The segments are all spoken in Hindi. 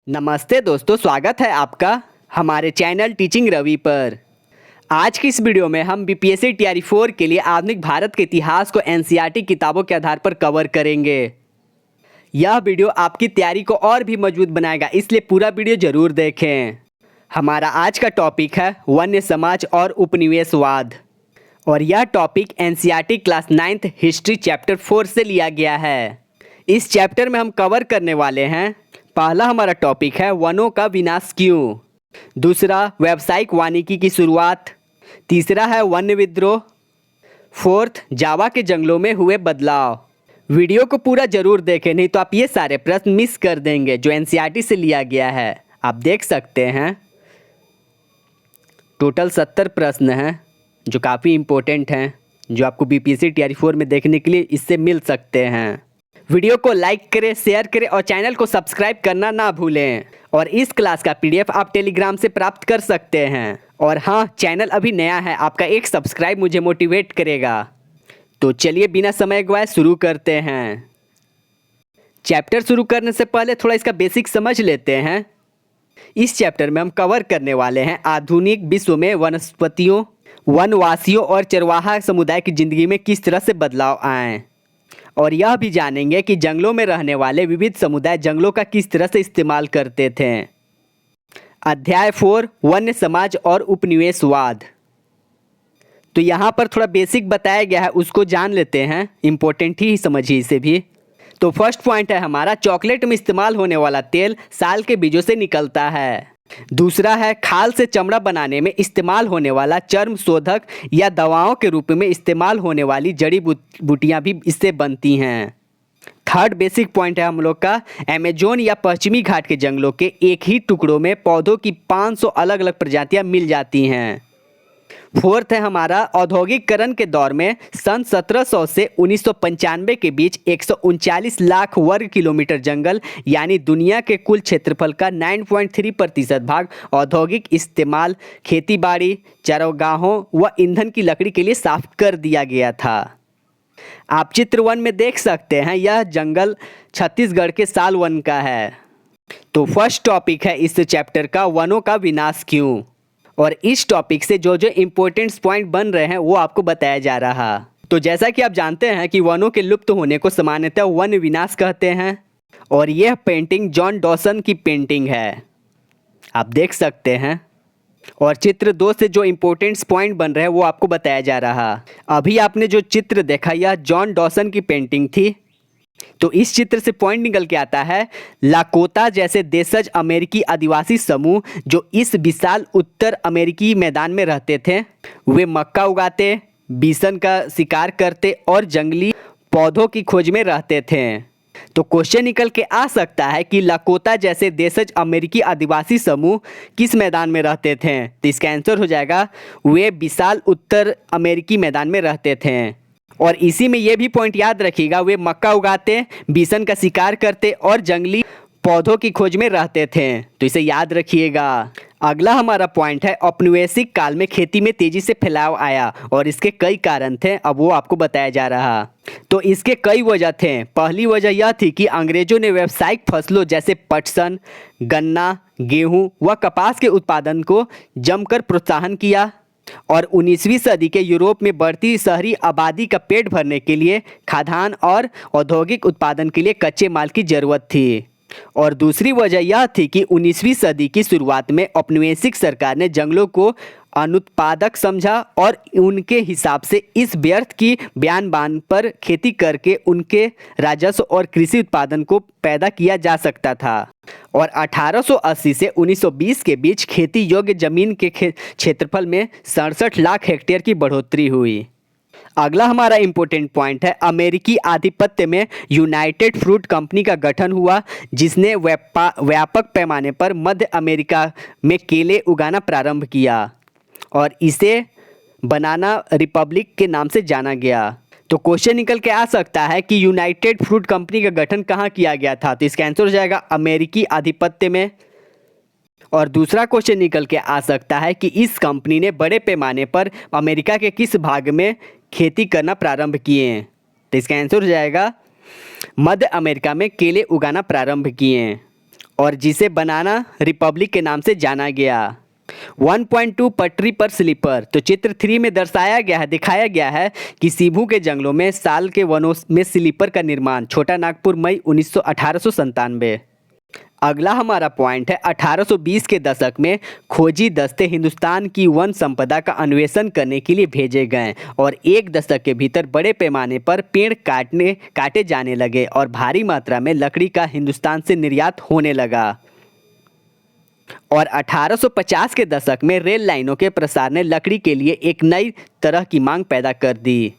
नमस्ते दोस्तों, स्वागत है आपका हमारे चैनल टीचिंग रवि पर। आज की इस वीडियो में हम बीपीएससी टीआरई 4 के लिए आधुनिक भारत के इतिहास को एनसीईआरटी किताबों के आधार पर कवर करेंगे। यह वीडियो आपकी तैयारी को और भी मजबूत बनाएगा, इसलिए पूरा वीडियो जरूर देखें। हमारा आज का टॉपिक है वन्य समाज और उपनिवेशवाद, और यह topic NCERT class 9th history chapter 4 से लिया गया है। इस चैप्टर में हम कवर करने वाले हैं, पहला हमारा टॉपिक है वनों का विनाश क्यों, दूसरा व्यावसायिक वानिकी की शुरुआत, तीसरा है वन्य विद्रोह, फोर्थ जावा के जंगलों में हुए बदलाव। वीडियो को पूरा जरूर देखें, नहीं तो आप ये सारे प्रश्न मिस कर देंगे जो एनसीईआरटी से लिया गया है। आप देख सकते हैं टोटल 70 प्रश्न हैं जो काफ़ी इम्पोर्टेंट हैं, जो आपको बीपीएससी टीआरई 4 में देखने के लिए इससे मिल सकते हैं। वीडियो को लाइक करें, शेयर करें और चैनल को सब्सक्राइब करना ना भूलें। और इस क्लास का पीडीएफ आप टेलीग्राम से प्राप्त कर सकते हैं। और हाँ, चैनल अभी नया है, आपका एक सब्सक्राइब मुझे मोटिवेट करेगा। तो चलिए बिना समय गवाए शुरू करते हैं। चैप्टर शुरू करने से पहले थोड़ा इसका बेसिक समझ लेते हैं। इस चैप्टर में हम कवर करने वाले हैं आधुनिक विश्व में वनस्पतियों, वनवासियों और चरवाहा समुदाय की जिंदगी में किस तरह से बदलाव आए, और यह भी जानेंगे कि जंगलों में रहने वाले विविध समुदाय जंगलों का किस तरह से इस्तेमाल करते थे। अध्याय 4 वन्य समाज और उपनिवेशवाद। तो यहाँ पर थोड़ा बेसिक बताया गया है, उसको जान लेते हैं, इम्पोर्टेंट ही समझिए इसे भी। तो फर्स्ट पॉइंट है हमारा, चॉकलेट में इस्तेमाल होने वाला तेल साल के बीजों से निकलता है। दूसरा है खाल से चमड़ा बनाने में इस्तेमाल होने वाला चर्म शोधक या दवाओं के रूप में इस्तेमाल होने वाली जड़ी बूटियां भी इससे बनती हैं। थर्ड बेसिक पॉइंट है हम लोग का, अमेजोन या पश्चिमी घाट के जंगलों के एक ही टुकड़ों में पौधों की 500 अलग अलग प्रजातियां मिल जाती हैं। फोर्थ है हमारा, औद्योगिकरण के दौर में सन 1700 से 1995 के बीच 139 लाख वर्ग किलोमीटर जंगल यानी दुनिया के कुल क्षेत्रफल का 9.3% भाग औद्योगिक इस्तेमाल, खेतीबाड़ी, चारागाहों व ईंधन की लकड़ी के लिए साफ कर दिया गया था। आप चित्र 1 में देख सकते हैं, यह जंगल छत्तीसगढ़ के साल वन का है। तो फर्स्ट टॉपिक है इस चैप्टर का वनों का विनाश क्यों, और इस टॉपिक से जो जो इम्पोर्टेंट पॉइंट बन रहे हैं वो आपको बताया जा रहा। तो जैसा कि आप जानते हैं कि वनों के लुप्त होने को सामान्यतः वन विनाश कहते हैं, और यह पेंटिंग जॉन डॉसन की पेंटिंग है, आप देख सकते हैं। और चित्र 2 से जो इम्पोर्टेंट पॉइंट बन रहे हैं वो आपको बताया जा रहा। अभी आपने जो चित्र देखा यह जॉन डॉसन की पेंटिंग थी। तो इस चित्र से पॉइंट निकल के आता है, लाकोता जैसे देशज अमेरिकी आदिवासी समूह जो इस विशाल उत्तर अमेरिकी मैदान में रहते थे, वे मक्का उगाते, बिसन का शिकार करते और जंगली पौधों की खोज में रहते थे। तो क्वेश्चन निकल के आ सकता है कि लाकोता जैसे देशज अमेरिकी आदिवासी समूह किस मैदान में रहते थे। तो इसका आंसर हो जाएगा, वे विशाल उत्तर अमेरिकी मैदान में रहते थे। और इसी में ये भी पॉइंट याद रखिएगा, वे मक्का उगाते, बिसन का शिकार करते और जंगली पौधों की खोज में रहते थे। तो इसे याद रखिएगा। अगला हमारा पॉइंट है, औपनिवेशिक काल में खेती में तेजी से फैलाव आया और इसके कई कारण थे, अब वो आपको बताया जा रहा। तो इसके कई वजह थे। पहली वजह यह थी कि अंग्रेजों ने व्यावसायिक फसलों जैसे पटसन, गन्ना, गेहूं व कपास के उत्पादन को जमकर प्रोत्साहन किया, और 19वीं सदी के यूरोप में बढ़ती शहरी आबादी का पेट भरने के लिए खाद्यान्न और औद्योगिक उत्पादन के लिए कच्चे माल की जरूरत थी। और दूसरी वजह यह थी कि 19वीं सदी की शुरुआत में औपनिवेशिक सरकार ने जंगलों को अनुत्पादक समझा और उनके हिसाब से इस व्यर्थ की बयानबान पर खेती करके उनके राजस्व और कृषि उत्पादन को पैदा किया जा सकता था। और 1880 से 1920 के बीच खेती योग्य जमीन के क्षेत्रफल में 67 लाख हेक्टेयर की बढ़ोतरी हुई। अगला हमारा इंपॉर्टेंट पॉइंट है, अमेरिकी आधिपत्य में यूनाइटेड फ्रूट कंपनी का गठन हुआ, जिसने व्यापक पैमाने पर मध्य अमेरिका में केले उगाना प्रारंभ किया और इसे बनाना रिपब्लिक के नाम से जाना गया। तो क्वेश्चन निकल के आ सकता है कि यूनाइटेड फ्रूट कंपनी का गठन कहाँ किया गया था। तो इसका आंसर हो जाएगा अमेरिकी आधिपत्य में। और दूसरा क्वेश्चन निकल के आ सकता है कि इस कंपनी ने बड़े पैमाने पर अमेरिका के किस भाग में खेती करना प्रारंभ किए। तो इसका आंसर हो जाएगा मध्य अमेरिका में केले उगाना प्रारंभ किए। और जिसे बनाना रिपब्लिक के नाम से जाना गया। 1.2 पटरी पर स्लीपर। तो चित्र 3 में दिखाया गया है कि सिबू के जंगलों में साल के वनों में स्लीपर का निर्माण। छोटा नागपुर, मई 1897। अगला हमारा पॉइंट है 1820 के दशक में खोजी दस्ते हिंदुस्तान की वन संपदा का अन्वेषण करने के लिए भेजे गए और एक दशक के भीतर बड़े पैमाने पर पेड़ काटे जाने लगे और भारी मात्रा में लकड़ी का हिंदुस्तान से निर्यात होने लगा। और 1850 के दशक में रेल लाइनों के प्रसार ने लकड़ी के लिए एक नई तरह की मांग पैदा कर दी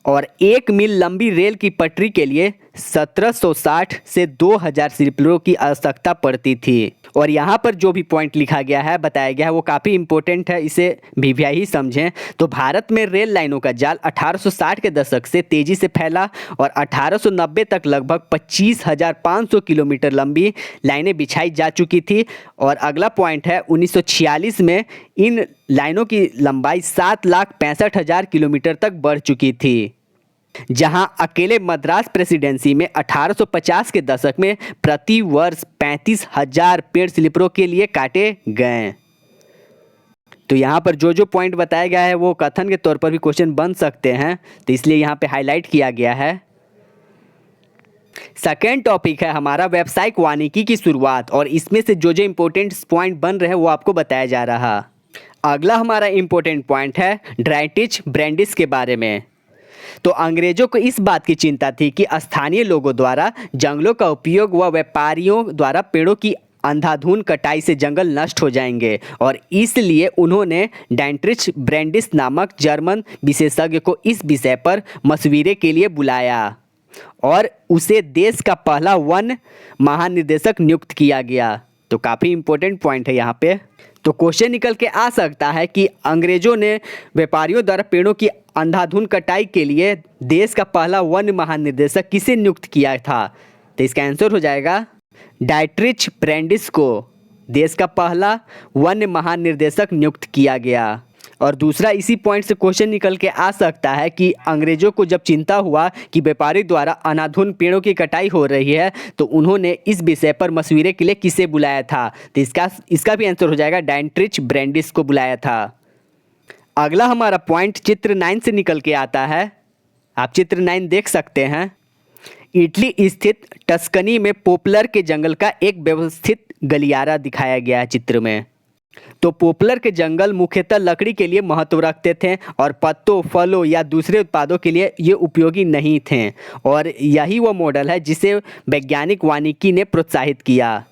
और 1 मील लंबी रेल की पटरी के लिए 1760 से 2000 स्लीपरों की आवश्यकता पड़ती थी। और यहाँ पर जो भी पॉइंट लिखा गया है, बताया गया है, वो काफ़ी इम्पोर्टेंट है, इसे भी ही समझें। तो भारत में रेल लाइनों का जाल 1860 के दशक से तेज़ी से फैला और 1890 तक लगभग 25,500 किलोमीटर लंबी लाइनें बिछाई जा चुकी थी। और अगला पॉइंट है 1946 में इन लाइनों की लंबाई 7,65,000 किलोमीटर तक बढ़ चुकी थी, जहां अकेले मद्रास प्रेसिडेंसी में 1850 के दशक में प्रति वर्ष 35,000 पेड़ स्लीपरों के लिए काटे गए। तो यहाँ पर जो जो पॉइंट बताया गया है वो कथन के तौर पर भी क्वेश्चन बन सकते हैं, तो इसलिए यहाँ पे हाईलाइट किया गया है। सेकेंड टॉपिक है हमारा व्यावसायिक वानिकी की शुरुआत और इसमें से जो जो इम्पोर्टेंट पॉइंट बन रहे हैं वो आपको बताया जा रहा। अगला हमारा इम्पोर्टेंट पॉइंट है ड्राइटिच ब्रैंडिस के बारे में। तो अंग्रेजों को इस बात की चिंता थी कि स्थानीय लोगों द्वारा जंगलों का उपयोग व व्यापारियों द्वारा पेड़ों की अंधाधुंध कटाई से जंगल नष्ट हो जाएंगे और इसलिए उन्होंने डाइट्रिच ब्रैंडिस नामक जर्मन विशेषज्ञ को इस विषय पर मशविरे के लिए बुलाया और उसे देश का पहला वन महानिदेशक नियुक्त किया गया। तो काफ़ी इम्पोर्टेंट पॉइंट है यहाँ पे। तो क्वेश्चन निकल के आ सकता है कि अंग्रेजों ने व्यापारियों द्वारा पेड़ों की अंधाधुंध कटाई के लिए देश का पहला वन महानिदेशक किसे नियुक्त किया था। तो इसका आंसर हो जाएगा डाइट्रिच ब्रैंडिस को देश का पहला वन महानिदेशक नियुक्त किया गया। और दूसरा इसी पॉइंट से क्वेश्चन निकल के आ सकता है कि अंग्रेजों को जब चिंता हुआ कि व्यापारी द्वारा अनाधुंध पेड़ों की कटाई हो रही है तो उन्होंने इस विषय पर मशविरे के लिए किसे बुलाया था। तो इसका भी आंसर हो जाएगा डाइट्रिच ब्रैंडिस को बुलाया था। अगला हमारा पॉइंट चित्र 9 से निकल के आता है, आप चित्र 9 देख सकते हैं। इटली स्थित टस्कनी में पोपलर के जंगल का एक व्यवस्थित गलियारा दिखाया गया है चित्र में। तो पोपलर के जंगल मुख्यतः लकड़ी के लिए महत्व रखते थे और पत्तों, फलों या दूसरे उत्पादों के लिए ये उपयोगी नहीं थे और यही वो मॉडल है जिसे वैज्ञानिक वानिकी ने प्रोत्साहित किया।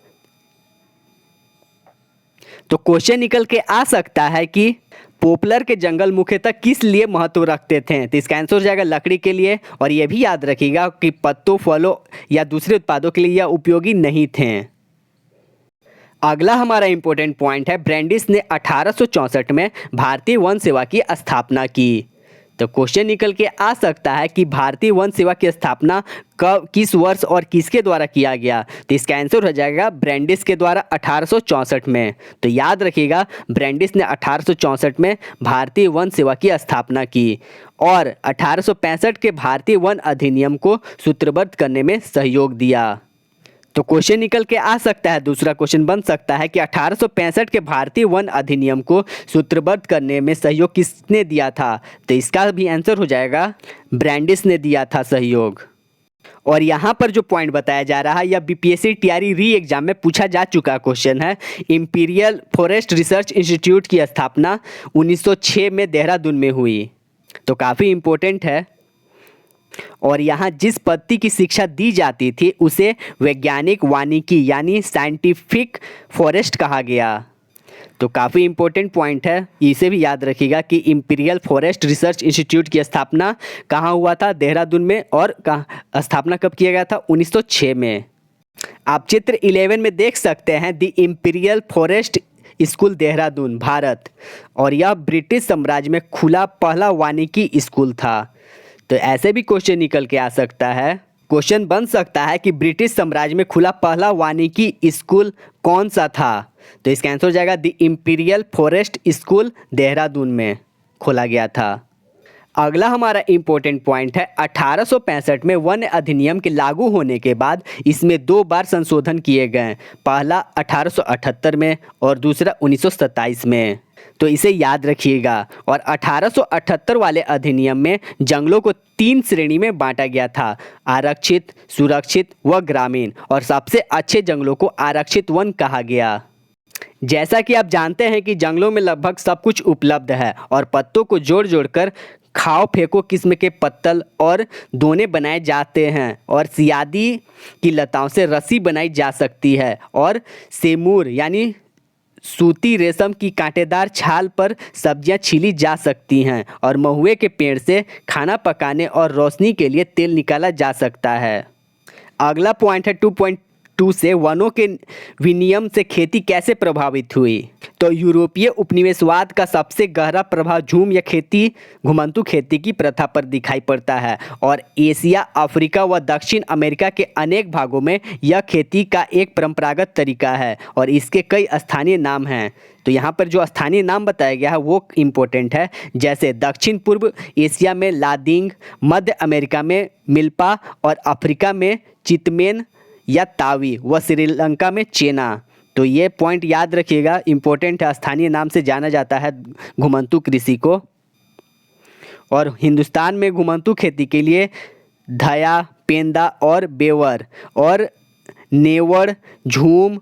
तो क्वेश्चन निकल के आ सकता है कि पोपलर के जंगल मुख्यतः किस लिए महत्व रखते थे। तो इसका आंसर हो जाएगा लकड़ी के लिए। और यह भी याद रखिएगा कि पत्तों, फलों या दूसरे उत्पादों के लिए यह उपयोगी नहीं थे। अगला हमारा इंपॉर्टेंट पॉइंट है ब्रैंडिस ने 1864 में भारतीय वन सेवा की स्थापना की। तो क्वेश्चन निकल के आ सकता है कि भारतीय वन सेवा की स्थापना कब, किस वर्ष और किसके द्वारा किया गया। तो इसका आंसर हो जाएगा ब्रैंडिस के द्वारा 1864 में। तो याद रखिएगा ब्रैंडिस ने 1864 में भारतीय वन सेवा की स्थापना की और 1865 के भारतीय वन अधिनियम को सूत्रबद्ध करने में सहयोग दिया। तो क्वेश्चन निकल के आ सकता है, दूसरा क्वेश्चन बन सकता है कि 1865 के भारतीय वन अधिनियम को सूत्रबद्ध करने में सहयोग किसने दिया था। तो इसका भी आंसर हो जाएगा ब्रैंडिस ने दिया था सहयोग। और यहाँ पर जो पॉइंट बताया जा रहा है यह बीपीएससी टीआरई री एग्जाम में पूछा जा चुका क्वेश्चन है। इंपीरियल फॉरेस्ट रिसर्च इंस्टीट्यूट की स्थापना 1906 में देहरादून में हुई। तो काफ़ी इम्पोर्टेंट है। और यहाँ जिस पद्धति की शिक्षा दी जाती थी उसे वैज्ञानिक वानिकी यानी साइंटिफिक फॉरेस्ट कहा गया। तो काफ़ी इम्पोर्टेंट पॉइंट है, इसे भी याद रखिएगा कि इंपीरियल फॉरेस्ट रिसर्च इंस्टीट्यूट की स्थापना कहाँ हुआ था, देहरादून में। और स्थापना कब किया गया था, 1906 में। आप चित्र 11 में देख सकते हैं the imperial forest school Dehradun Bharat. और यह ब्रिटिश साम्राज्य में खुला पहला वानिकी स्कूल था। तो ऐसे भी क्वेश्चन निकल के आ सकता है। क्वेश्चन बन सकता है कि ब्रिटिश साम्राज्य में खुला पहला वानिकी स्कूल कौन सा था। तो इसका आंसर हो जाएगा the imperial forest school Dehradun में खोला गया था। अगला हमारा इम्पोर्टेंट पॉइंट है 1865 में वन अधिनियम के लागू होने के बाद इसमें 2 बार संशोधन किए गए, पहला 1878 में और दूसरा 1927 में। तो इसे याद रखिएगा। और 1878 वाले अधिनियम में जंगलों को 3 श्रेणी में बांटा गया था, आरक्षित, सुरक्षित व ग्रामीण, और सबसे अच्छे जंगलों को आरक्षित वन कहा गया। जैसा कि आप जानते हैं कि जंगलों में लगभग सब कुछ उपलब्ध है और पत्तों को जोड़ जोड़कर खाओ फेंको किस्म के पत्तल और दोने बनाए जाते हैं, और सियादी की लताओं से रस्सी बनाई जा सकती है, और सेमूर यानी सूती रेशम की कांटेदार छाल पर सब्जियां छीली जा सकती हैं, और महुए के पेड़ से खाना पकाने और रोशनी के लिए तेल निकाला जा सकता है। अगला पॉइंट है 2.2 से वनों के विनियम से खेती कैसे प्रभावित हुई। तो यूरोपीय उपनिवेशवाद का सबसे गहरा प्रभाव झूम या घुमंतू खेती की प्रथा पर दिखाई पड़ता है, और एशिया, अफ्रीका व दक्षिण अमेरिका के अनेक भागों में यह खेती का एक परंपरागत तरीका है और इसके कई स्थानीय नाम हैं। तो यहाँ पर जो स्थानीय नाम बताया गया है वो इम्पोर्टेंट है, जैसे दक्षिण पूर्व एशिया में लादिंग, मध्य अमेरिका में मिल्पा और अफ्रीका में चितमेन या तावी व श्रीलंका में चेना। तो ये पॉइंट याद रखिएगा, इम्पोर्टेंट है। स्थानीय नाम से जाना जाता है घुमंतू कृषि को। और हिंदुस्तान में घुमंतू खेती के लिए धया, पेंदा और बेवर और नेवड़, झूम,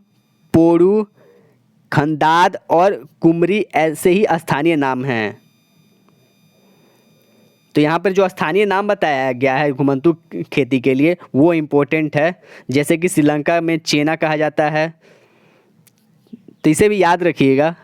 पोड़ू, खंदाद और कुमरी ऐसे ही स्थानीय नाम हैं। तो यहाँ पर जो स्थानीय नाम बताया गया है घुमंतू खेती के लिए वो इम्पोर्टेंट है, जैसे कि श्रीलंका में चेना कहा जाता है, तो इसे भी याद रखिएगा।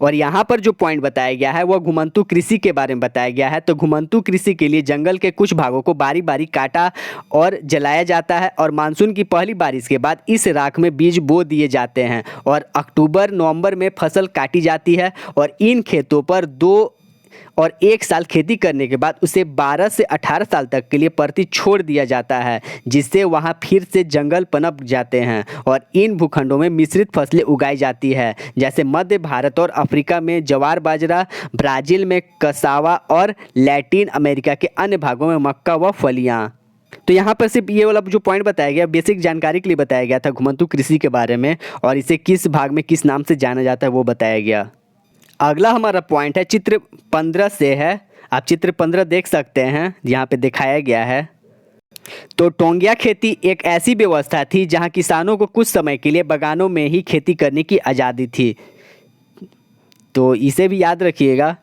और यहाँ पर जो पॉइंट बताया गया है वह घुमंतू कृषि के बारे में बताया गया है। तो घुमंतू कृषि के लिए जंगल के कुछ भागों को बारी बारी काटा और जलाया जाता है, और मानसून की पहली बारिश के बाद इस राख में बीज बो दिए जाते हैं, और अक्टूबर नवंबर में फसल काटी जाती है, और इन खेतों पर 2 और 1 साल खेती करने के बाद उसे 12 से 18 साल तक के लिए परती छोड़ दिया जाता है, जिससे वहाँ फिर से जंगल पनप जाते हैं, और इन भूखंडों में मिश्रित फसलें उगाई जाती है, जैसे मध्य भारत और अफ्रीका में ज्वार बाजरा, ब्राज़ील में कसावा और लैटिन अमेरिका के अन्य भागों में मक्का व फलियाँ। तो यहाँ पर सिर्फ ये वाला जो पॉइंट बताया गया बेसिक जानकारी के लिए बताया गया था घुमंतू कृषि के बारे में, और इसे किस भाग में किस नाम से जाना जाता है वो बताया गया। अगला हमारा पॉइंट है चित्र 15 से है। आप चित्र 15 देख सकते हैं, यहाँ पे दिखाया गया है। तो टोंगिया खेती एक ऐसी व्यवस्था थी जहाँ किसानों को कुछ समय के लिए बागानों में ही खेती करने की आज़ादी थी, तो इसे भी याद रखिएगा।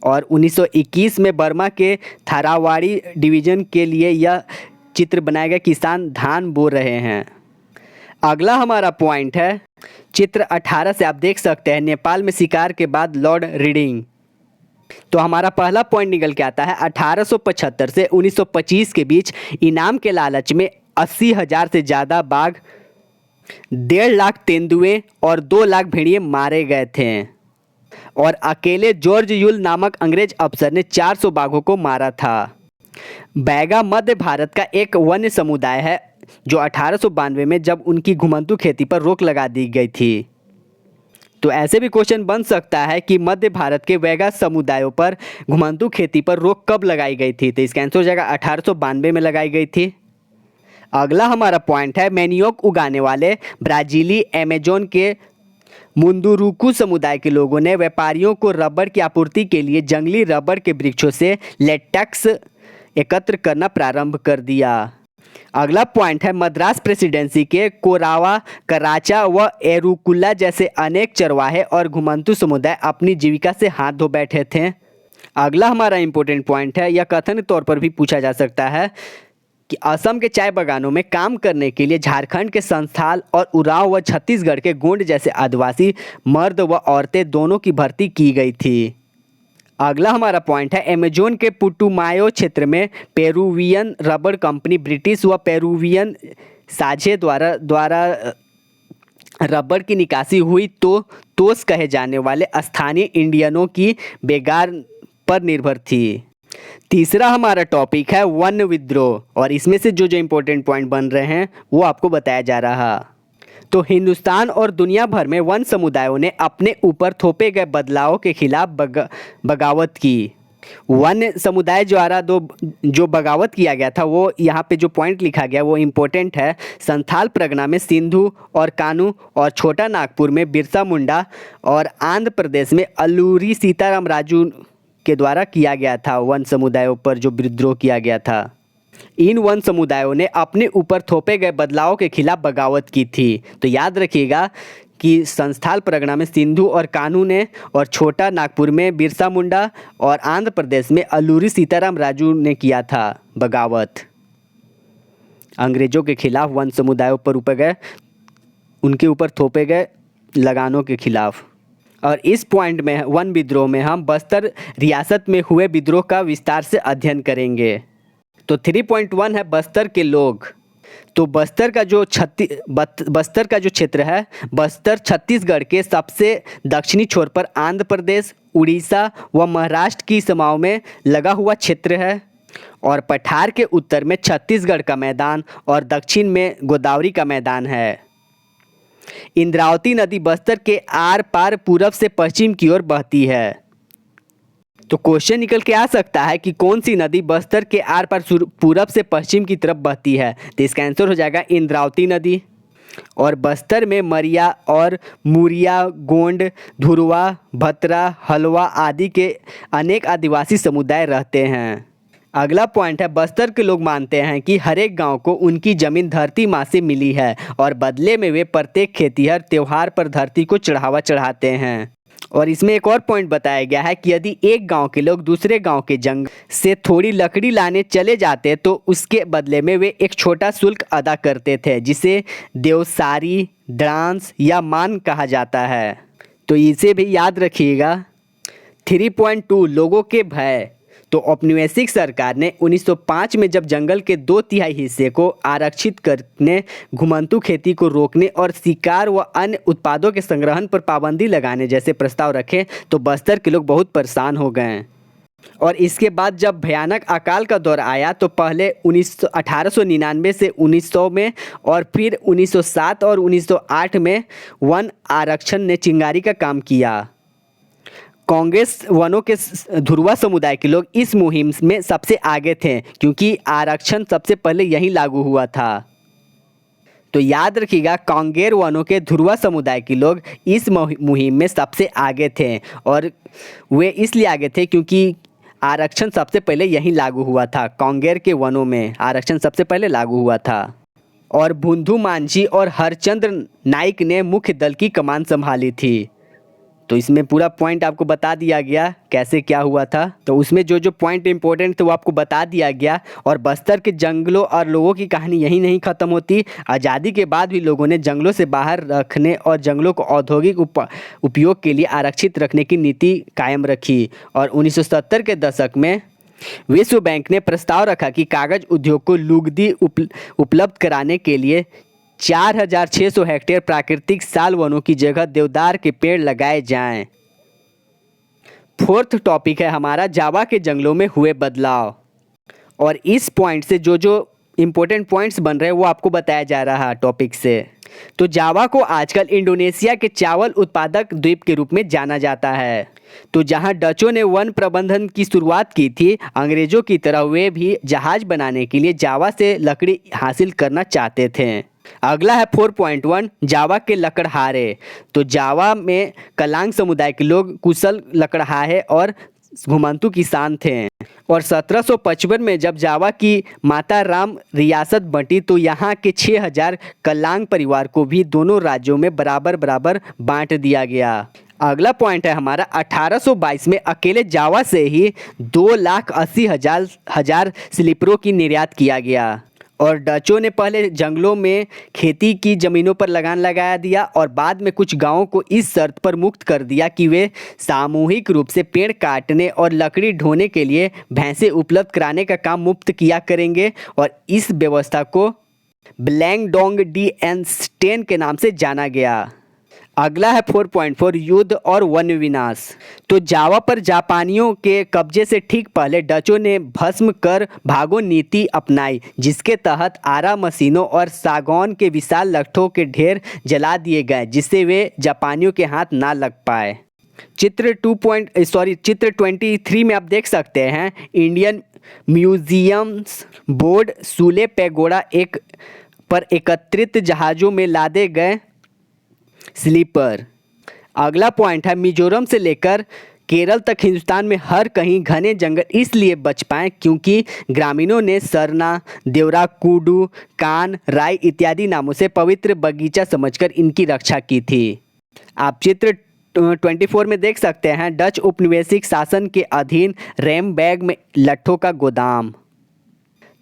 और 1921 में बर्मा के थारावाड़ी डिवीज़न के लिए यह चित्र बनाया गया, किसान धान बो रहे हैं। अगला हमारा पॉइंट है चित्र 18 से। आप देख सकते हैं नेपाल में शिकार के बाद लॉर्ड रीडिंग। तो हमारा पहला पॉइंट निकल के आता है 1875 से 1925 के बीच इनाम के लालच में 80,000 से ज़्यादा बाघ, 1.5 लाख तेंदुए और 2 लाख भेड़िए मारे गए थे, और अकेले जॉर्ज यूल नामक अंग्रेज अफसर ने 400 बाघों को मारा था। बैगा मध्य भारत का एक वन्य समुदाय है जो 1892 में जब उनकी घुमंतू खेती पर रोक लगा दी गई थी। तो ऐसे भी क्वेश्चन बन सकता है कि मध्य भारत के वैगा समुदायों पर घुमंतू खेती पर रोक कब लगाई गई थी। तो इसका आंसर हो जाएगा 1892 में लगाई गई थी। अगला हमारा पॉइंट है मैनियोक उगाने वाले ब्राज़ीली अमेजोन के मुंदुरुकु समुदाय के लोगों ने व्यापारियों को रबड़ की आपूर्ति के लिए जंगली रबड़ के वृक्षों से लेटेक्स एकत्र करना प्रारंभ कर दिया। अगला पॉइंट है मद्रास प्रेसिडेंसी के कोरावा, कराचा व एरुकुला जैसे अनेक चरवाहे और घुमंतू समुदाय अपनी जीविका से हाथ धो बैठे थे। अगला हमारा इंपॉर्टेंट पॉइंट है, यह कथन तौर पर भी पूछा जा सकता है कि असम के चाय बागानों में काम करने के लिए झारखंड के संथाल और उरांव व छत्तीसगढ़ के गोंड जैसे आदिवासी मर्द व औरतें दोनों की भर्ती की गई थी। अगला हमारा पॉइंट है अमेजोन के पुटुमायो क्षेत्र में पेरुवियन रबड़ कंपनी ब्रिटिश व पेरुवियन साझे द्वारा रबड़ की निकासी हुई, तो तोस कहे जाने वाले स्थानीय इंडियनों की बेगार पर निर्भर थी। तीसरा हमारा टॉपिक है वन विद्रोह, और इसमें से जो इम्पोर्टेंट पॉइंट बन रहे हैं वो आपको बताया जा रहा। तो हिंदुस्तान और दुनिया भर में वन समुदायों ने अपने ऊपर थोपे गए बदलावों के खिलाफ बगावत की। वन समुदाय द्वारा जो बगावत किया गया था वो यहाँ पे जो पॉइंट लिखा गया वो इम्पोर्टेंट है। संथाल परगना में सिंधु और कानू और छोटा नागपुर में बिरसा मुंडा और आंध्र प्रदेश में अल्लूरी सीताराम राजू के द्वारा किया गया था वन समुदायों पर जो विद्रोह किया गया था। इन वन समुदायों ने अपने ऊपर थोपे गए बदलाव के खिलाफ बगावत की थी। तो याद रखिएगा कि संथाल परगना में सिंधु और कानू ने और छोटा नागपुर में बिरसा मुंडा और आंध्र प्रदेश में अल्लूरी सीताराम राजू ने किया था बगावत अंग्रेज़ों के खिलाफ वन समुदायों पर उनके ऊपर थोपे गए लगानों के खिलाफ। और इस पॉइंट में वन विद्रोह में हम बस्तर रियासत में हुए विद्रोह का विस्तार से अध्ययन करेंगे। तो 3.1 है बस्तर के लोग। तो बस्तर का जो क्षेत्र है, बस्तर छत्तीसगढ़ के सबसे दक्षिणी छोर पर आंध्र प्रदेश, उड़ीसा व महाराष्ट्र की सीमाओं में लगा हुआ क्षेत्र है। और पठार के उत्तर में छत्तीसगढ़ का मैदान और दक्षिण में गोदावरी का मैदान है। इंद्रावती नदी बस्तर के आर पार पूरब से पश्चिम की ओर बहती है। तो क्वेश्चन निकल के आ सकता है कि कौन सी नदी बस्तर के आर पार पूरब से पश्चिम की तरफ बहती है। तो इसका आंसर हो जाएगा इंद्रावती नदी। और बस्तर में मरिया और मुरिया, गोंड, धुरवा, भतरा, हलवा आदि के अनेक आदिवासी समुदाय रहते हैं। अगला पॉइंट है बस्तर के लोग मानते हैं कि हर एक गांव को उनकी ज़मीन धरती माँ से मिली है और बदले में वे प्रत्येक खेतिहर त्योहार पर धरती को चढ़ावा चढ़ाते हैं। और इसमें एक और पॉइंट बताया गया है कि यदि एक गांव के लोग दूसरे गांव के जंगल से थोड़ी लकड़ी लाने चले जाते तो उसके बदले में वे एक छोटा शुल्क अदा करते थे जिसे देवसारी, डांस या मान कहा जाता है। तो इसे भी याद रखिएगा। 3.2 लोगों के भय। तो औपनिवेशिक सरकार ने 1905 में जब जंगल के 2/3 हिस्से को आरक्षित करने, घुमंतू खेती को रोकने और शिकार व अन्य उत्पादों के संग्रहण पर पाबंदी लगाने जैसे प्रस्ताव रखे तो बस्तर के लोग बहुत परेशान हो गए। और इसके बाद जब भयानक अकाल का दौर आया तो पहले 1899 से 1900 में और फिर 1907 और 1908 में वन आरक्षण ने चिंगारी का काम किया। कांग्रेस वनों के धुरवा समुदाय के लोग इस मुहिम में सबसे आगे थे क्योंकि आरक्षण सबसे पहले यहीं लागू हुआ था। तो याद रखिएगा कांगेर वनों के धुरवा समुदाय के लोग इस मुहिम में सबसे आगे थे और वे इसलिए आगे थे क्योंकि आरक्षण सबसे पहले यहीं लागू हुआ था। कांगेर के वनों में आरक्षण सबसे पहले लागू हुआ था। और बुंधु मांझी और हरचंद्र नाइक ने मुख्य दल की कमान संभाली थी। तो इसमें पूरा पॉइंट आपको बता दिया गया कैसे क्या हुआ था। तो उसमें जो पॉइंट इंपॉर्टेंट थे वो आपको बता दिया गया। और बस्तर के जंगलों और लोगों की कहानी यहीं नहीं ख़त्म होती। आज़ादी के बाद भी लोगों ने जंगलों से बाहर रखने और जंगलों को औद्योगिक उपयोग के लिए आरक्षित रखने की नीति कायम रखी। और 1970 के दशक में विश्व बैंक ने प्रस्ताव रखा कि कागज़ उद्योग को लुगदी उपलब्ध कराने के लिए 4600 हेक्टेयर प्राकृतिक साल वनों की जगह देवदार के पेड़ लगाए जाएं। 4th टॉपिक है हमारा जावा के जंगलों में हुए बदलाव। और इस पॉइंट से जो इम्पोर्टेंट पॉइंट्स बन रहे हैं वो आपको बताया जा रहा है टॉपिक से। तो जावा को आजकल इंडोनेशिया के चावल उत्पादक द्वीप के रूप में जाना जाता है। तो जहां डचों ने वन प्रबंधन की शुरुआत की थी, अंग्रेज़ों की तरह वे भी जहाज़ बनाने के लिए जावा से लकड़ी हासिल करना चाहते थे। अगला है 4.1 जावा के लकड़हारे। तो जावा में कलांग समुदाय के लोग कुशल लकड़हारे और घुमंतू किसान थे। और 1755 में जब जावा की माता राम रियासत बंटी तो यहाँ के 6000 कलांग परिवार को भी दोनों राज्यों में बराबर बराबर बांट दिया गया। अगला पॉइंट है हमारा 1822 में अकेले जावा से ही 2,80,000 स्लीपरों की निर्यात किया गया। और डचों ने पहले जंगलों में खेती की ज़मीनों पर लगान लगाया दिया और बाद में कुछ गांवों को इस शर्त पर मुक्त कर दिया कि वे सामूहिक रूप से पेड़ काटने और लकड़ी ढोने के लिए भैंसे उपलब्ध कराने का काम मुफ्त किया करेंगे। और इस व्यवस्था को ब्लैंगडोंग डी एनस्टेन के नाम से जाना गया। अगला है 4.4 युद्ध और वन विनाश। तो जावा पर जापानियों के कब्जे से ठीक पहले डचों ने भस्म कर भागो नीति अपनाई, जिसके तहत आरा मशीनों और सागौन के विशाल लट्ठों के ढेर जला दिए गए जिससे वे जापानियों के हाथ ना लग पाए। चित्र 23 में आप देख सकते हैं इंडियन म्यूजियम्स बोर्ड सूले पैगोडा पर एकत्रित जहाज़ों में लादे गए स्लीपर। अगला पॉइंट है मिजोरम से लेकर केरल तक हिंदुस्तान में हर कहीं घने जंगल इसलिए बच पाए क्योंकि ग्रामीणों ने सरना, देवराकुडू, कान, राई इत्यादि नामों से पवित्र बगीचा समझकर इनकी रक्षा की थी। आप चित्र 24 में देख सकते हैं डच उपनिवेशिक शासन के अधीन रैमबैग में लट्ठों का गोदाम।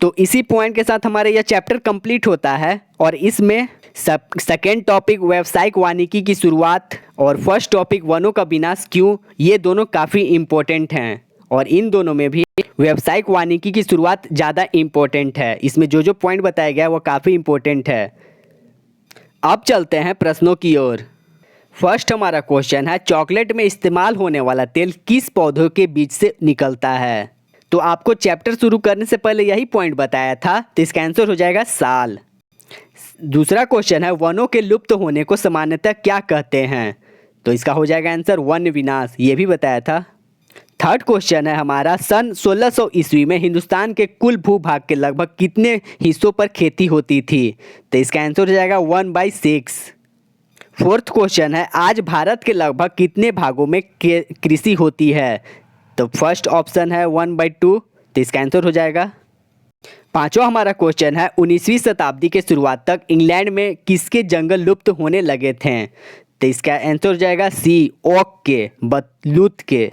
तो इसी पॉइंट के साथ हमारा यह चैप्टर कंप्लीट होता है और इसमें सेकेंड टॉपिक व्यावसायिक वानिकी की शुरुआत और फर्स्ट टॉपिक वनों का विनाश क्यों, ये दोनों काफ़ी इम्पोर्टेंट हैं और इन दोनों में भी व्यावसायिक वानिकी की शुरुआत ज़्यादा इम्पोर्टेंट है। इसमें जो जो पॉइंट बताया गया है वो काफ़ी इम्पोर्टेंट है। अब चलते हैं प्रश्नों की ओर। फर्स्ट हमारा क्वेश्चन है चॉकलेट में इस्तेमाल होने वाला तेल किस पौधों के बीज से निकलता है। तो आपको चैप्टर शुरू करने से पहले यही पॉइंट बताया था, तो इसका आंसर हो जाएगा साल। दूसरा क्वेश्चन है वनों के लुप्त होने को सामान्यतः क्या कहते हैं। तो इसका हो जाएगा आंसर वन विनाश, ये भी बताया था। थर्ड क्वेश्चन है हमारा सन 1600 ईस्वी में हिंदुस्तान के कुल भूभाग के लगभग कितने हिस्सों पर खेती होती थी। तो इसका आंसर हो जाएगा 1/6। फोर्थ क्वेश्चन है आज भारत के लगभग कितने भागों में कृषि होती है। तो फर्स्ट ऑप्शन है 1/2, तो इसका आंसर हो जाएगा। पांचवा हमारा क्वेश्चन है 19वीं शताब्दी के शुरुआत तक इंग्लैंड में किसके जंगल लुप्त होने लगे थे। तो इसका आंसर हो जाएगा सी, ओक के, बलूत के।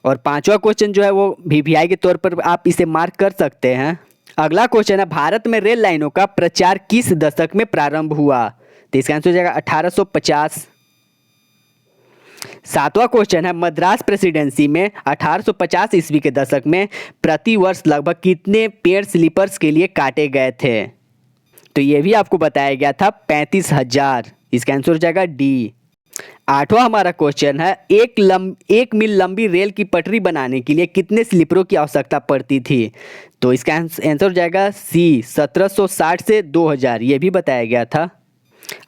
और पांचवा क्वेश्चन जो है वो वीवीआई के तौर पर आप इसे मार्क कर सकते हैं। अगला क्वेश्चन है भारत में रेल लाइनों का प्रचार किस दशक में प्रारंभ हुआ। तो इसका आंसर हो जाएगा 1850। सातवां क्वेश्चन है मद्रास प्रेसिडेंसी में 1850 ईस्वी के दशक में प्रति वर्ष लगभग कितने पेड़ स्लीपर्स के लिए काटे गए थे। तो ये भी आपको बताया गया था 35,000। इसका आंसर हो जाएगा डी। आठवां हमारा क्वेश्चन है एक मील लंबी रेल की पटरी बनाने के लिए कितने स्लीपरों की आवश्यकता पड़ती थी। तो इसका आंसर हो जाएगा सी, 1760 से 2000, ये भी बताया गया था।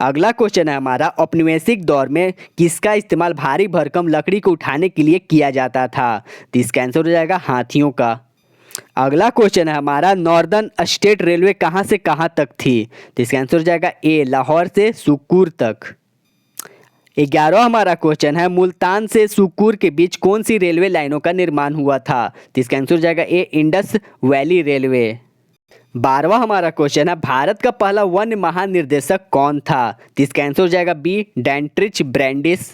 अगला क्वेश्चन है हमारा औपनिवेशिक दौर में किसका इस्तेमाल भारी भरकम लकड़ी को उठाने के लिए किया जाता था। तो इसका आंसर हो जाएगा हाथियों का। अगला क्वेश्चन है हमारा नॉर्दर्न स्टेट रेलवे कहाँ से कहाँ तक थी। तो इसका आंसर हो जाएगा ए, लाहौर से सुकूर तक। 11वां हमारा क्वेश्चन है मुल्तान से सुकूर के बीच कौन सी रेलवे लाइनों का निर्माण हुआ था। तो इसका आंसर हो जाएगा ए, इंडस वैली रेलवे। 12वां हमारा क्वेश्चन है भारत का पहला वन महानिर्देशक कौन था। तो इसका आंसर हो जाएगा बी, डैंट्रिच ब्रैंडिस।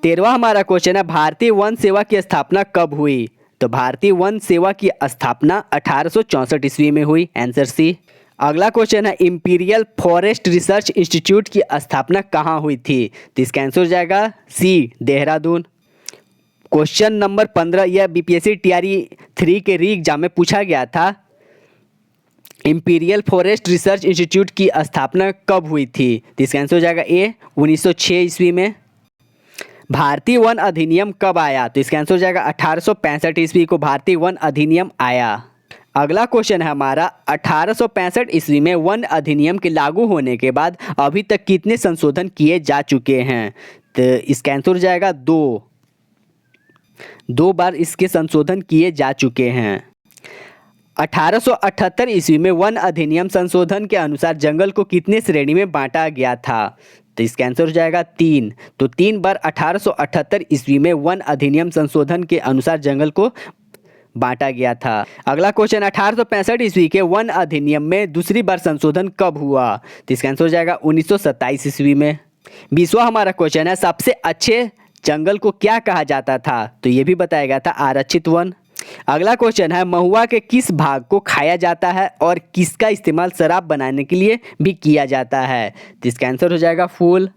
13वां हमारा क्वेश्चन है भारतीय वन सेवा की स्थापना कब हुई। तो भारतीय वन सेवा की स्थापना 1864 ईस्वी में हुई, आंसर सी। अगला क्वेश्चन है इंपीरियल फॉरेस्ट रिसर्च इंस्टीट्यूट की स्थापना कहाँ हुई थी। तो इसका आंसर हो जाएगा सी, देहरादून। क्वेश्चन नंबर 15 यह बीपीएससी टीआरई 3 के री एग्जाम में पूछा गया था इंपीरियल फॉरेस्ट रिसर्च इंस्टीट्यूट की स्थापना कब हुई थी। तो इसका आंसर हो जाएगा ए, 1906 ईस्वी में। भारतीय वन अधिनियम कब आया। तो इसका आंसर हो जाएगा 1865 ईस्वी को भारतीय वन अधिनियम आया। अगला क्वेश्चन है हमारा 1865 ईस्वी में वन अधिनियम के लागू होने के बाद अभी तक कितने संशोधन किए जा चुके हैं। तो इसका आंसर हो जाएगा दो बार इसके संशोधन किए जा चुके हैं। 1878 ईस्वी में वन अधिनियम संशोधन के अनुसार जंगल को कितने श्रेणी में बांटा गया था। तो इसका आंसर हो जाएगा 3। तो 3 बार 1878 ईस्वी में वन अधिनियम संशोधन के अनुसार जंगल को बांटा गया था। अगला क्वेश्चन 1865 ईस्वी के वन अधिनियम में दूसरी बार संशोधन कब हुआ। तो इसका आंसर हो जाएगा 1927 ईस्वी में। 20वां हमारा क्वेश्चन है सबसे अच्छे जंगल को क्या कहा जाता था। तो ये भी बताया गया था आरक्षित वन। अगला क्वेश्चन है महुआ के किस भाग को खाया जाता है और किसका इस्तेमाल शराब बनाने के लिए भी किया जाता है। तो इसका आंसर हो जाएगा फूल।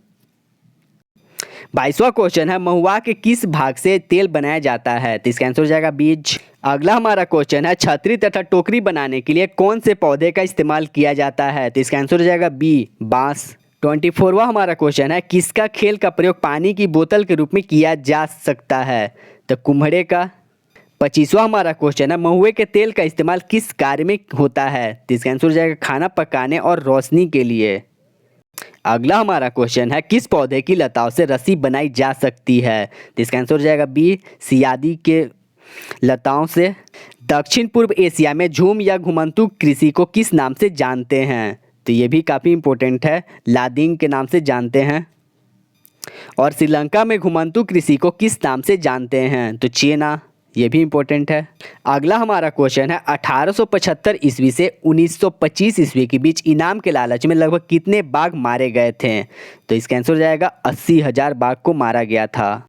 22वां क्वेश्चन है महुआ के किस भाग से तेल बनाया जाता है। तो इसका आंसर हो जाएगा बीज। अगला हमारा क्वेश्चन है छतरी तथा टोकरी बनाने के लिए कौन से पौधे का इस्तेमाल किया जाता है। तो इसका आंसर हो जाएगा बी, बांस। 24वां हमारा क्वेश्चन है किसका खेल का प्रयोग पानी की बोतल के रूप में किया जा सकता है। तो कुम्हड़े का। 25वां हमारा क्वेश्चन है महुए के तेल का इस्तेमाल किस कार्य में होता है। तो इसका आंसर हो जाएगा खाना पकाने और रोशनी के लिए। अगला हमारा क्वेश्चन है, किस पौधे की लताओं से रस्सी बनाई जा सकती है? तो इसका आंसर हो जाएगा बी, सियादी के लताओं से। दक्षिण पूर्व एशिया में झूम या घुमंतू कृषि को किस नाम से जानते हैं? तो ये भी काफ़ी इंपॉर्टेंट है, लादिंग के नाम से जानते हैं। और श्रीलंका में घुमंतू कृषि को किस नाम से जानते हैं? तो चेना, ये भी इंपॉर्टेंट है। अगला हमारा क्वेश्चन है, 1875 ईस्वी से 1925 ईस्वी के बीच इनाम के लालच में लगभग कितने बाघ मारे गए थे? तो इसका आंसर हो जाएगा 80,000 बाघ को मारा गया था।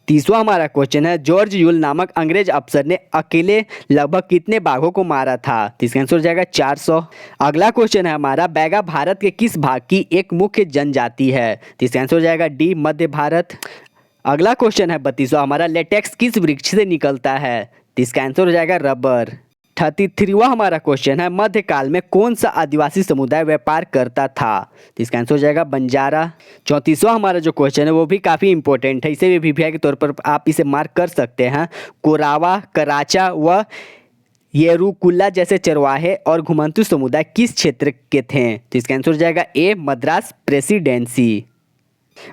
तीसवा हमारा क्वेश्चन है, जॉर्ज यूल नामक अंग्रेज अफसर ने अकेले लगभग कितने बाघों को मारा था? तो इसका आंसर हो जाएगा 400। अगला क्वेश्चन है हमारा, बैगा भारत के किस भाग की एक मुख्य जनजाति है? तो इसका आंसर हो जाएगा डी, मध्य भारत। अगला क्वेश्चन है 32वां हमारा, लेटेक्स किस वृक्ष से निकलता है? तो इसका आंसर हो जाएगा रबर। 33वां हमारा क्वेश्चन है, मध्यकाल में कौन सा आदिवासी समुदाय व्यापार करता था? तो इसका आंसर हो जाएगा बंजारा। 34वां हमारा जो क्वेश्चन है वो भी काफ़ी इंपॉर्टेंट है, इसे भी वीवीआई के तौर पर आप इसे मार्क कर सकते हैं। कोरावा, कराचा व येरुकुला जैसे चरवाहे और घुमंतू समुदाय किस क्षेत्र के थे? तो इसका आंसर हो जाएगा ए, मद्रास प्रेसिडेंसी।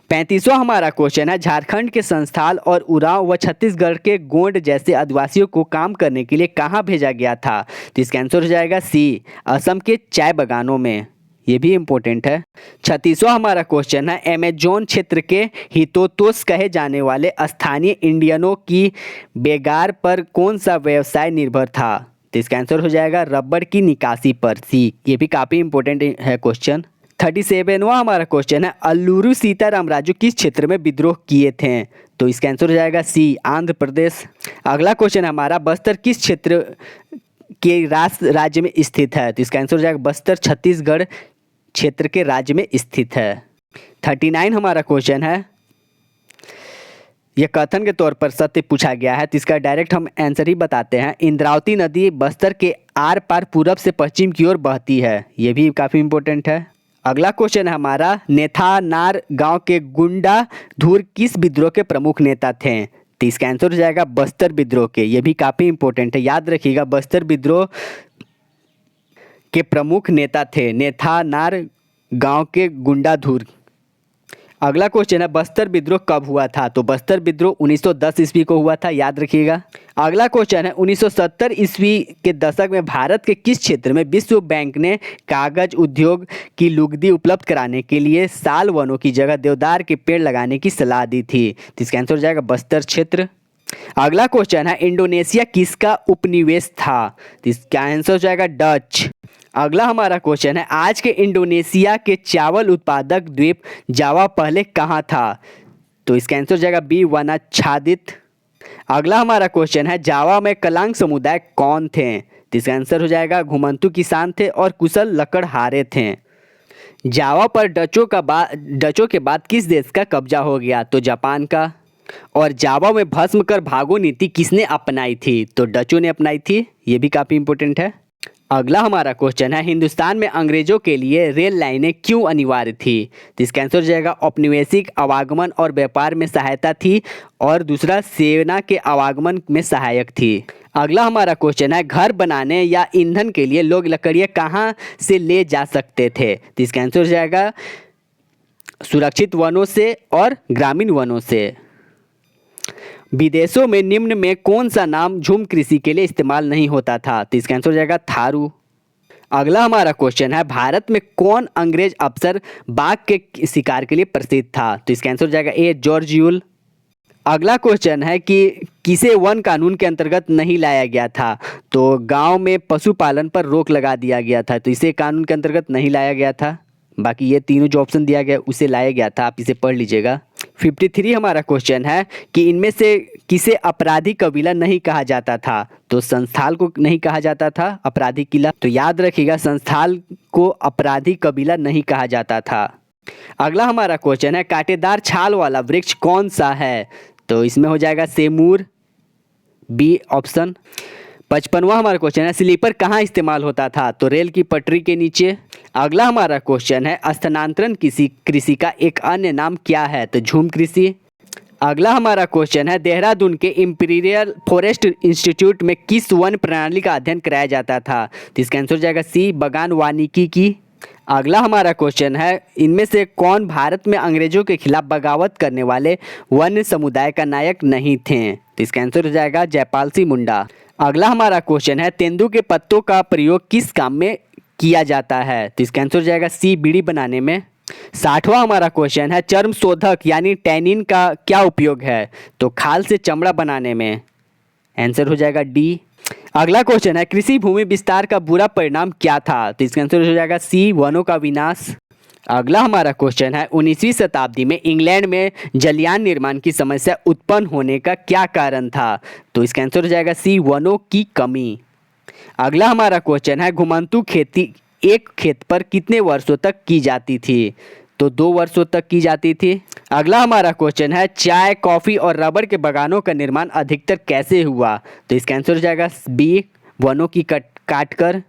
35वां हमारा क्वेश्चन है, झारखंड के संस्थाल और उरांव व छत्तीसगढ़ के गोंड जैसे आदिवासियों को काम करने के लिए कहाँ भेजा गया था? तो इसका आंसर हो जाएगा सी, असम के चाय बागानों में। ये भी इम्पोर्टेंट है। 36वां हमारा क्वेश्चन है, अमेजोन क्षेत्र के हितोतोस कहे जाने वाले स्थानीय इंडियनों की बेगार पर कौन सा व्यवसाय निर्भर था? तो इसका आंसर हो जाएगा रबड़ की निकासी पर, सी। ये भी काफ़ी इंपॉर्टेंट है क्वेश्चन। 37वां हमारा क्वेश्चन है, अल्लूरी सीतारामराजू किस क्षेत्र में विद्रोह किए थे? तो इसका आंसर हो जाएगा सी, आंध्र प्रदेश। अगला क्वेश्चन हमारा, बस्तर किस क्षेत्र के राज्य में स्थित है? तो इसका आंसर हो जाएगा बस्तर छत्तीसगढ़ क्षेत्र के राज्य में स्थित है। 39 हमारा क्वेश्चन है, यह कथन के तौर पर सत्य पूछा गया है, तो इसका डायरेक्ट हम आंसर ही बताते हैं। इंद्रावती नदी बस्तर के आर पार पूरब से पश्चिम की ओर बहती है। ये भी काफ़ी इंपॉर्टेंट है। अगला क्वेश्चन है हमारा, नेथानार गांव के गुंडा धूर किस विद्रोह के प्रमुख नेता थे? तो इसका आंसर हो जाएगा बस्तर विद्रोह के। ये भी काफ़ी इंपॉर्टेंट है, याद रखिएगा, बस्तर विद्रोह के प्रमुख नेता थे नेथानार गांव के गुंडा धूर। अगला क्वेश्चन है, बस्तर विद्रोह कब हुआ था? तो बस्तर विद्रोह 1910 ईस्वी को हुआ था, याद रखिएगा। अगला क्वेश्चन है, 1970 ईस्वी के दशक में भारत के किस क्षेत्र में विश्व बैंक ने कागज उद्योग की लुगदी उपलब्ध कराने के लिए साल वनों की जगह देवदार के पेड़ लगाने की सलाह दी थी? तो इसका आंसर हो जाएगा बस्तर क्षेत्र। अगला क्वेश्चन है, इंडोनेशिया किसका उपनिवेश था? तो इसका आंसर हो जाएगा डच। अगला हमारा क्वेश्चन है, आज के इंडोनेशिया के चावल उत्पादक द्वीप जावा पहले कहाँ था? तो इसका आंसर हो जाएगा बी, वनाच्छादित। अगला हमारा क्वेश्चन है, जावा में कलांग समुदाय कौन थे? तो इसका आंसर हो जाएगा घुमंतू किसान थे और कुशल लकड़हारे थे। जावा पर डचों के बाद किस देश का कब्जा हो गया? तो जापान का। और जावा में भस्म कर भागो नीति किसने अपनाई थी? तो डचों ने अपनाई थी। ये भी काफ़ी इंपॉर्टेंट है। अगला हमारा क्वेश्चन है, हिंदुस्तान में अंग्रेजों के लिए रेल लाइनें क्यों अनिवार्य थी? तो इसका आंसर हो जाएगा औपनिवेशिक आवागमन और व्यापार में सहायता थी, और दूसरा सेना के आवागमन में सहायक थी। अगला हमारा क्वेश्चन है, घर बनाने या ईंधन के लिए लोग लकड़ियाँ कहाँ से ले जा सकते थे? तो इसका आंसर हो जाएगा सुरक्षित वनों से और ग्रामीण वनों से। विदेशों में निम्न में कौन सा नाम झूम कृषि के लिए इस्तेमाल नहीं होता था? तो इसका आंसर हो जाएगा थारू। अगला हमारा क्वेश्चन है, भारत में कौन अंग्रेज अफसर बाघ के शिकार के लिए प्रसिद्ध था? तो इसका आंसर हो जाएगा ए, जॉर्ज यूल। अगला क्वेश्चन है कि किसे वन कानून के अंतर्गत नहीं लाया गया था? तो गांव में पशुपालन पर रोक लगा दिया गया था, तो इसे कानून के अंतर्गत नहीं लाया गया था। बाकी ये तीनों जो ऑप्शन दिया गया उसे लाया गया था, आप इसे पढ़ लीजिएगा। 53 हमारा क्वेश्चन है कि इनमें से किसे अपराधी कबीला नहीं कहा जाता था? तो संस्थाल को नहीं कहा जाता था अपराधी किला, तो याद रखिएगा संस्थाल को अपराधी कबीला नहीं कहा जाता था। अगला हमारा क्वेश्चन है, कांटेदार छाल वाला वृक्ष कौन सा है? तो इसमें हो जाएगा सेमूर, बी ऑप्शन। 55वां हमारा क्वेश्चन है, स्लीपर कहाँ इस्तेमाल होता था? तो रेल की पटरी के नीचे। अगला हमारा क्वेश्चन है, स्थानांतरण कृषि का एक अन्य नाम क्या है? तो झूम कृषि। अगला हमारा क्वेश्चन है, देहरादून के इंपीरियल फॉरेस्ट इंस्टीट्यूट में किस वन प्रणाली का अध्ययन कराया जाता था? तो इसका आंसर हो जाएगा सी, बगान वानिकी की। अगला हमारा क्वेश्चन है, इनमें से कौन भारत में अंग्रेजों के खिलाफ बगावत करने वाले वन्य समुदाय का नायक नहीं थे? तो इसका आंसर हो जाएगा जयपाल सिंह मुंडा। अगला हमारा क्वेश्चन है, तेंदू के पत्तों का प्रयोग किस काम में किया जाता है? तो इसका आंसर हो जाएगा सी, बीड़ी बनाने में। 60वां हमारा क्वेश्चन है, चर्म शोधक यानी टैनिन का क्या उपयोग है? तो खाल से चमड़ा बनाने में। आंसर हो जाएगा डी। अगला क्वेश्चन है, कृषि भूमि विस्तार का बुरा परिणाम क्या था? तो इसका आंसर हो जाएगा सी, वनों का विनाश। अगला हमारा क्वेश्चन है, 19वीं शताब्दी में इंग्लैंड में जलयान निर्माण की समस्या उत्पन्न होने का क्या कारण था? तो इसका आंसर हो जाएगा सी, वनों की कमी। अगला हमारा क्वेश्चन है, घुमंतू खेती एक खेत पर कितने वर्षों तक की जाती थी? तो 2 वर्षों तक की जाती थी। अगला हमारा क्वेश्चन है, चाय, कॉफ़ी और रबड़ के बागानों का निर्माण अधिकतर कैसे हुआ? तो इसका आंसर हो जाएगा बी, वनों की काट कर।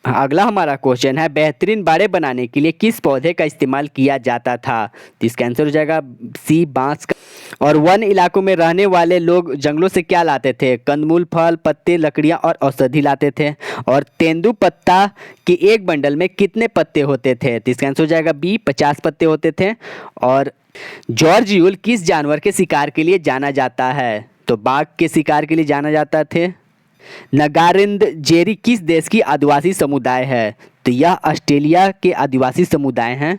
अगला हमारा क्वेश्चन है, बेहतरीन बाड़े बनाने के लिए किस पौधे का इस्तेमाल किया जाता था? तो इसका आंसर हो जाएगा सी, बांस का। और वन इलाकों में रहने वाले लोग जंगलों से क्या लाते थे? कंदमूल, फल, पत्ते, लकड़ियां और औषधि लाते थे। और तेंदू पत्ता के एक बंडल में कितने पत्ते होते थे? तो इसका आंसर हो जाएगा बी, 50 पत्ते होते थे। और जॉर्ज यूल किस जानवर के शिकार के लिए जाना जाता है? तो बाघ के शिकार के लिए जाना जाता थे। नगारिंद जेरी किस देश की आदिवासी समुदाय है? तो यह ऑस्ट्रेलिया के आदिवासी समुदाय हैं,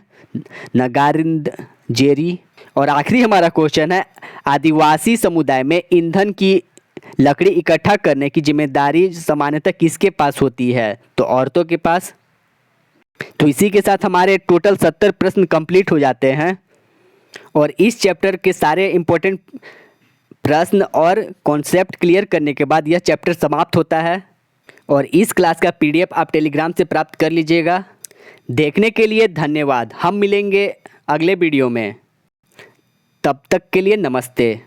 नगारिंद जेरी। और आखिरी हमारा क्वेश्चन है, आदिवासी समुदाय में ईंधन की लकड़ी इकट्ठा करने की जिम्मेदारी सामान्यतः किसके पास होती है? तो औरतों के पास। तो इसी के साथ हमारे टोटल 70 प्रश्न कंप्लीट हो जाते हैं और इस चैप्टर के सारे इम्पोर्टेंट प्रश्न और कॉन्सेप्ट क्लियर करने के बाद यह चैप्टर समाप्त होता है। और इस क्लास का PDF आप टेलीग्राम से प्राप्त कर लीजिएगा। देखने के लिए धन्यवाद। हम मिलेंगे अगले वीडियो में, तब तक के लिए नमस्ते।